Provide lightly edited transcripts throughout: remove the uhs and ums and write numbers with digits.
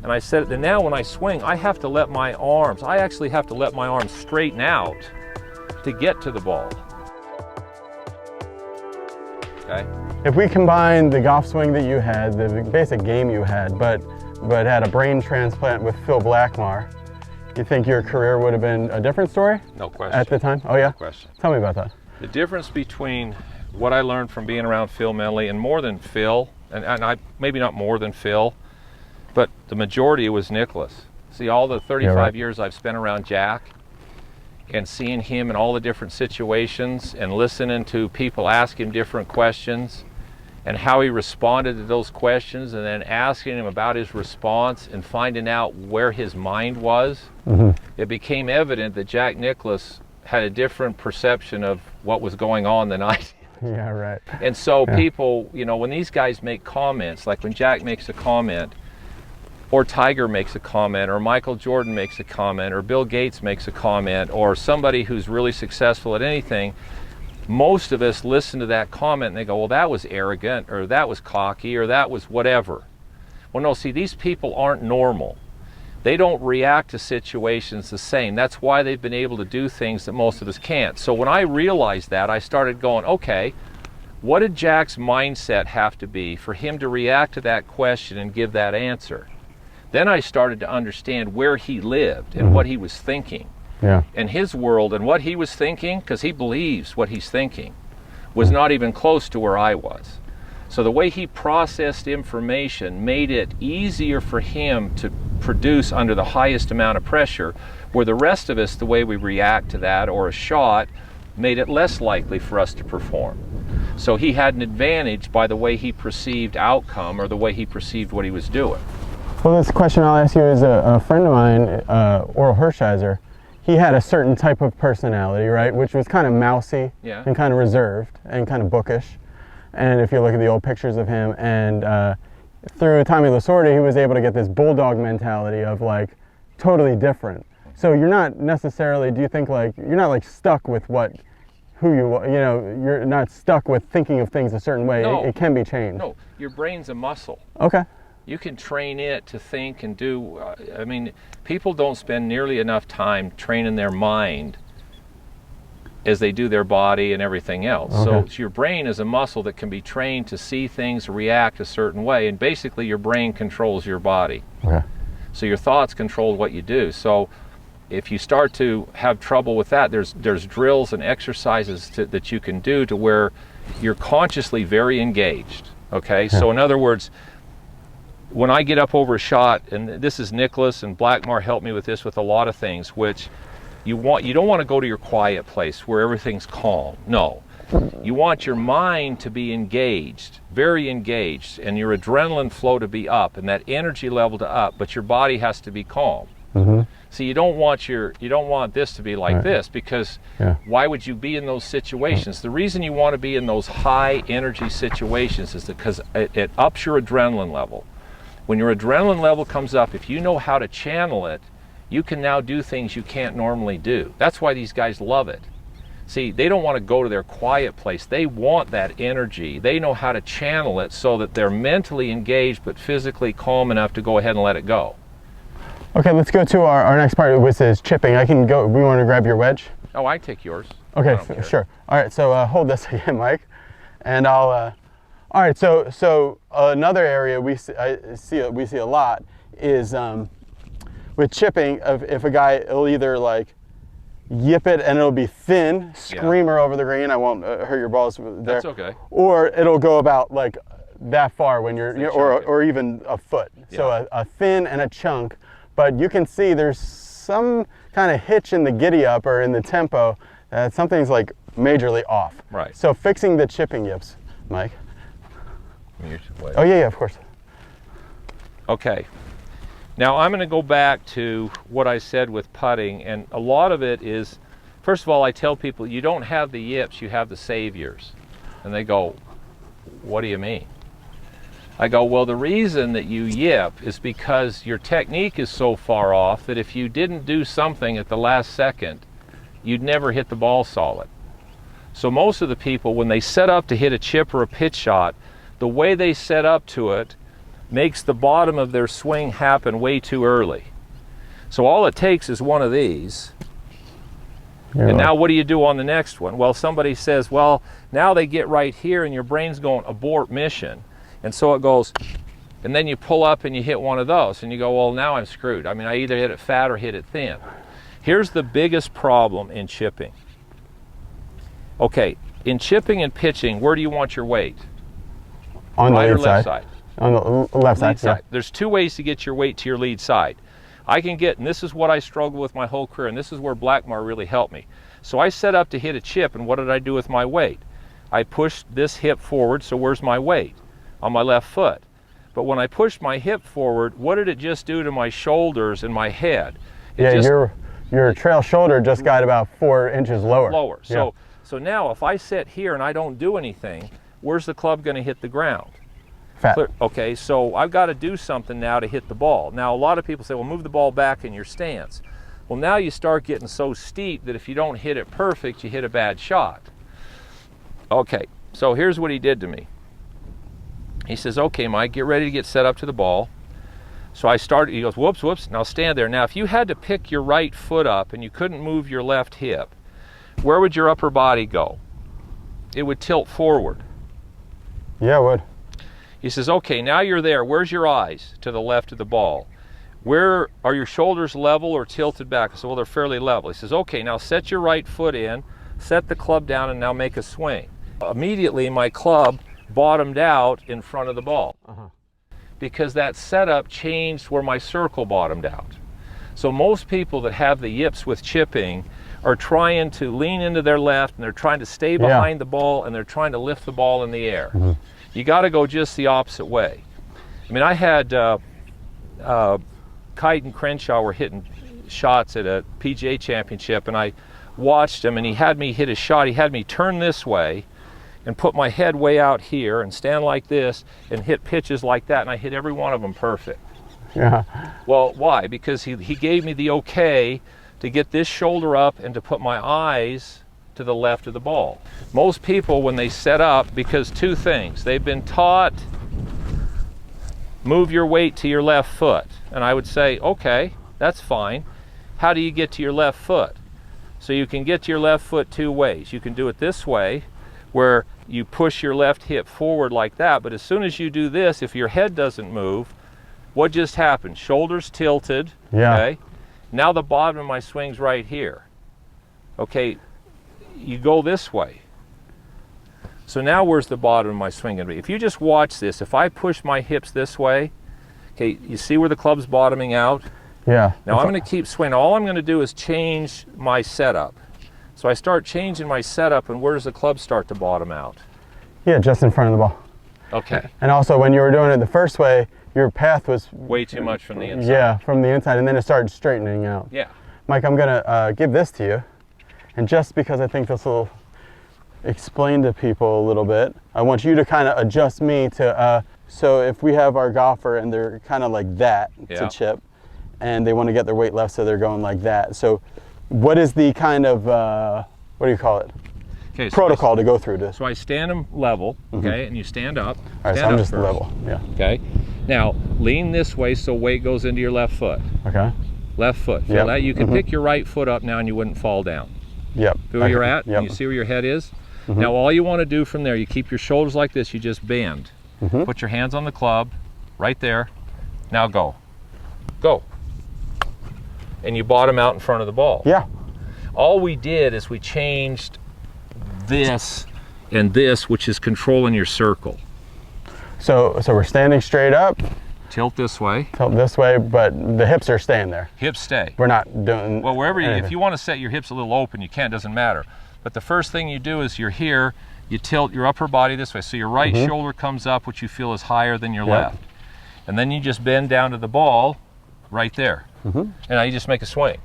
And I said that now when I swing, I have to let my arms, I actually have to let my arms straighten out to get to the ball. Okay? If we combine the golf swing that you had, the basic game you had, but had a brain transplant with Phil Blackmar, you think your career would have been a different story? No question. At the time? Oh yeah? No question. Tell me about that. The difference between what I learned from being around Phil mentally, and more than Phil, and I maybe not more than Phil, but the majority was Nicholas. See, all the 35 years I've spent around Jack and seeing him in all the different situations and listening to people ask him different questions and how he responded to those questions, and then asking him about his response and finding out where his mind was, it became evident that Jack Nicklaus had a different perception of what was going on than I did. Yeah, right. And so people, you know, when these guys make comments, like when Jack makes a comment, or Tiger makes a comment, or Michael Jordan makes a comment, or Bill Gates makes a comment, or somebody who's really successful at anything, most of us listen to that comment and they go, well, that was arrogant, or that was cocky, or that was whatever. Well, no, see, these people aren't normal. They don't react to situations the same. That's why they've been able to do things that most of us can't. So when I realized that, I started going, okay, what did Jack's mindset have to be for him to react to that question and give that answer? Then I started to understand where he lived and what he was thinking. Yeah. And his world and what he was thinking, because he believes what he's thinking, was not even close to where I was. So the way he processed information made it easier for him to produce under the highest amount of pressure, where the rest of us, the way we react to that or a shot, made it less likely for us to perform. So he had an advantage by the way he perceived outcome or the way he perceived what he was doing. Well, this question I'll ask you is a friend of mine, Oral Hershiser. He had a certain type of personality, right, which was kind of mousy and kind of reserved and kind of bookish. And if you look at the old pictures of him, and through Tommy Lasorda, he was able to get this bulldog mentality of like totally different. So you're not necessarily, do you think, like, you're not like stuck with who you know, you're not stuck with thinking of things a certain way. No. It can be changed. No, your brain's a muscle. Okay. You can train it to think and do, I mean, people don't spend nearly enough time training their mind as they do their body and everything else. Okay. So your brain is a muscle that can be trained to see things, react a certain way, and basically your brain controls your body. Okay. So your thoughts control what you do. So if you start to have trouble with that, there's drills and exercises that you can do to where you're consciously very engaged. Okay, so in other words, when I get up over a shot, and this is Nicholas and Blackmar helped me with this with a lot of things, which you don't want to go to your quiet place where everything's calm. No. You want your mind to be engaged, very engaged, and your adrenaline flow to be up and that energy level to up, but your body has to be calm. So you don't want this to be like this, because why would you be in those situations? The reason you want to be in those high energy situations is because it ups your adrenaline level. When your adrenaline level comes up, if you know how to channel it, you can now do things you can't normally do. That's why these guys love it. See, they don't want to go to their quiet place. They want that energy. They know how to channel it so that they're mentally engaged but physically calm enough to go ahead and let it go. Okay, let's go to our next part, which is chipping. I can go, we want to grab your wedge? Oh, I take yours. Okay, sure. All right, so hold this again, Mike. And I'll, all right, so another area we see a lot is with chipping, if a guy will either like yip it and it'll be thin, screamer over the green. I won't hurt your balls there. That's okay. Or it'll go about like that far when or even a foot. So a thin and a chunk, but you can see there's some kind of hitch in the giddy up or in the tempo that something's like majorly off. Right. So fixing the chipping yips, Mike. Oh yeah, of course. Okay. Now I'm going to go back to what I said with putting, and a lot of it is, first of all, I tell people you don't have the yips, you have the saviors. And they go, what do you mean? I go, well, the reason that you yip is because your technique is so far off that if you didn't do something at the last second, you'd never hit the ball solid. So most of the people, when they set up to hit a chip or a pitch shot, the way they set up to it makes the bottom of their swing happen way too early. So all it takes is one of these. And now what do you do on the next one? Well, somebody says, well, now they get right here and your brain's going abort mission. And so it goes, and then you pull up and you hit one of those and you go, well, now I'm screwed. I mean, I either hit it fat or hit it thin. Here's the biggest problem in chipping. Okay, in chipping and pitching, where do you want your weight? On right the or lead left side. side? On the left side, yeah. There's two ways to get your weight to your lead side. I can get, and this is what I struggled with my whole career, and this is where Blackmar really helped me. So I set up to hit a chip, and what did I do with my weight? I pushed this hip forward, so where's my weight? On my left foot. But when I pushed my hip forward, what did it just do to my shoulders and my head? Your trail shoulder just got about 4 inches lower. Yeah. So now if I sit here and I don't do anything, where's the club going to hit the ground? Fat. Okay, so I've got to do something now to hit the ball. Now a lot of people say, well, move the ball back in your stance. Well, now you start getting so steep that if you don't hit it perfect, you hit a bad shot. Okay, so here's what he did to me. He says, okay, Mike, get ready to get set up to the ball. So I started, he goes, whoops, whoops, now stand there. Now if you had to pick your right foot up and you couldn't move your left hip, where would your upper body go? It would tilt forward. Yeah, it would. He says, okay, now you're there. Where's your eyes? To the left of the ball. Where are your shoulders level or tilted back? I said, well, they're fairly level. He says, okay, now set your right foot in, set the club down, and now make a swing. Immediately, my club bottomed out in front of the ball because that setup changed where my circle bottomed out. So most people that have the yips with chipping are trying to lean into their left, and they're trying to stay behind the ball, and they're trying to lift the ball in the air. You got to go just the opposite way. I mean, I had Kite and Crenshaw were hitting shots at a PGA championship, and I watched him, and he had me hit a shot. He had me turn this way and put my head way out here and stand like this and hit pitches like that, and I hit every one of them perfect. Yeah. Well, why? Because he gave me the okay to get this shoulder up and to put my eyes to the left of the ball. Most people, when they set up, because two things, they've been taught, move your weight to your left foot. And I would say, okay, that's fine. How do you get to your left foot? So you can get to your left foot two ways. You can do it this way, where you push your left hip forward like that, but as soon as you do this, if your head doesn't move, what just happened? Shoulders tilted, okay? Now the bottom of my swing's right here. Okay, you go this way. So now where's the bottom of my swing gonna be? If you just watch this, if I push my hips this way, okay, you see where the club's bottoming out? Yeah. Now I'm gonna keep swinging. All I'm gonna do is change my setup. So I start changing my setup, and where does the club start to bottom out? Yeah, just in front of the ball. Okay. And also when you were doing it the first way, your path was way too much from the inside. Yeah, from the inside, and then it started straightening out. Yeah. Mike, I'm gonna give this to you, and just because I think this will explain to people a little bit, I want you to kind of adjust me to, so if we have our golfer and they're kind of like that to chip, and they want to get their weight left, so they're going like that. So what is the kind of, what do you call it? Okay, so protocol to go through to? So I stand them level, okay, and you stand up. All right, so I'm just level, yeah. Okay, now lean this way so weight goes into your left foot. Okay. Left foot, feel that? You can pick your right foot up now and you wouldn't fall down. Yep. Feel where you're at? Yep. You see where your head is? Now all you want to do from there, you keep your shoulders like this, you just bend. Put your hands on the club, right there. Now go. Go. And you bottom out in front of the ball. Yeah. All we did is we changed this and this, which is controlling your circle. So we're standing straight up. Tilt this way. Tilt this way, but the hips are staying there. Hips stay. We're not doing well, wherever anything. If you want to set your hips a little open, you can, doesn't matter. But the first thing you do is you're here, you tilt your upper body this way. So your right shoulder comes up, which you feel is higher than your left. And then you just bend down to the ball right there. And now you just make a swing.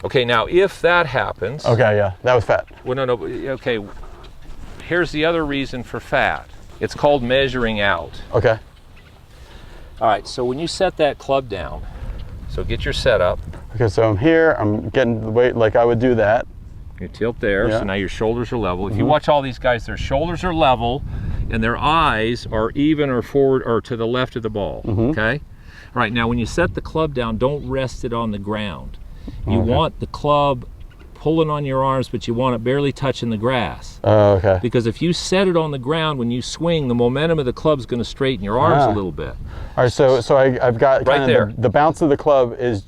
Okay, now if that happens... Okay, yeah, that was fat. Well, no, okay. Here's the other reason for fat. It's called measuring out. Okay. All right, so when you set that club down, so get your setup. Okay, so I'm here, I'm getting the weight like I would do that. You tilt there, so now your shoulders are level. If you watch all these guys, their shoulders are level, and their eyes are even or forward or to the left of the ball, okay? All right, now when you set the club down, don't rest it on the ground. You want the club pulling on your arms, but you want it barely touching the grass. Oh, okay. Because if you set it on the ground, when you swing, the momentum of the club's going to straighten your arms a little bit. All right, so I've got right there. The bounce of the club is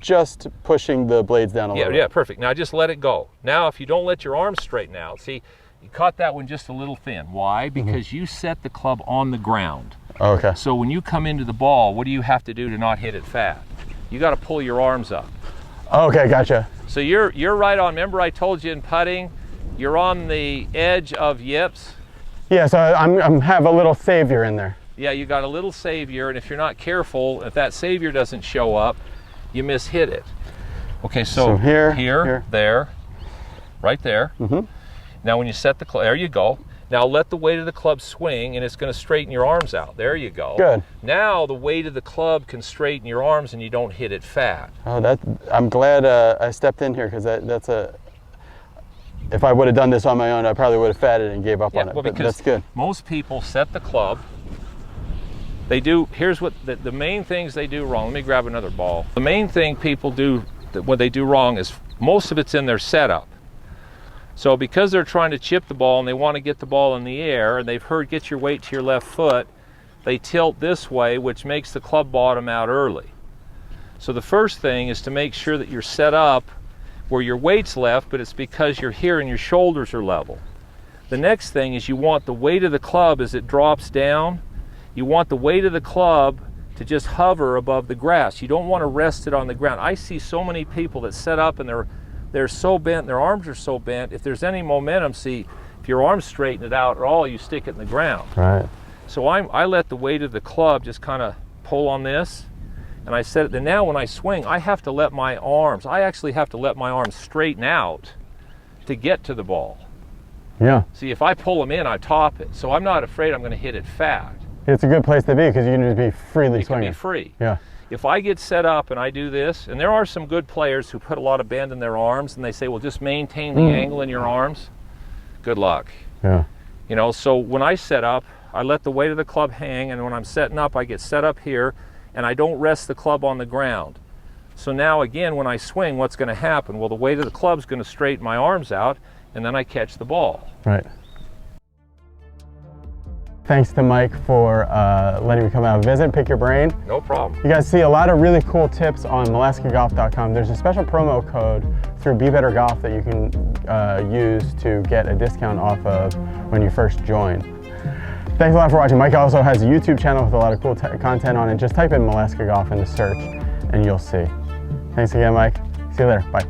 just pushing the blades down a little bit. Yeah, perfect. Now just let it go. Now if you don't let your arms straighten out, see, you caught that one just a little thin. Why? Because you set the club on the ground. Okay. So when you come into the ball, what do you have to do to not hit it fat? You got to pull your arms up. Okay, gotcha. So you're right on. Remember I told you in putting, you're on the edge of yips. Yeah, so I'm have a little savior in there. Yeah, you got a little savior, and if you're not careful, if that savior doesn't show up, you mishit it. Okay, so here, there, right there. Now when you set the club, there you go. Now let the weight of the club swing, and it's going to straighten your arms out. There you go. Good. Now the weight of the club can straighten your arms, and you don't hit it fat. Oh, I'm glad I stepped in here, because that's a. If I would have done this on my own, I probably would have fatted and gave up on it. Well, but that's good. Most people set the club. They do. Here's what the main things they do wrong. Let me grab another ball. The main thing people do, what they do wrong, is most of it's in their setup. So because they're trying to chip the ball and they want to get the ball in the air, and they've heard get your weight to your left foot, they tilt this way, which makes the club bottom out early. So the first thing is to make sure that you're set up where your weight's left, but it's because you're here and your shoulders are level. The next thing is you want the weight of the club as it drops down. You want the weight of the club to just hover above the grass. You don't want to rest it on the ground. I see so many people that set up and they're so bent, their arms are so bent. If there's any momentum, see, if your arms straighten it out at all, you stick it in the ground. Right. So I let the weight of the club just kind of pull on this, and I set it. Then now when I swing, I have to let my arms, I actually have to let my arms straighten out to get to the ball. Yeah. See, if I pull them in, I top it. So I'm not afraid I'm going to hit it fat. It's a good place to be, because you can just be freely swinging. You can be free. Yeah. If I get set up and I do this, and there are some good players who put a lot of bend in their arms, and they say, well, just maintain the angle in your arms. Good luck. Yeah. You know, so when I set up, I let the weight of the club hang, and when I'm setting up, I get set up here, and I don't rest the club on the ground. So now again, when I swing, what's going to happen? Well, the weight of the club's going to straighten my arms out, and then I catch the ball. Right. Thanks to Mike for letting me come out and visit, pick your brain. No problem. You guys see a lot of really cool tips on MalaskaGolf.com. There's a special promo code through Be Better Golf that you can use to get a discount off of when you first join. Thanks a lot for watching. Mike also has a YouTube channel with a lot of cool content on it. Just type in Malaska Golf in the search and you'll see. Thanks again, Mike. See you later. Bye.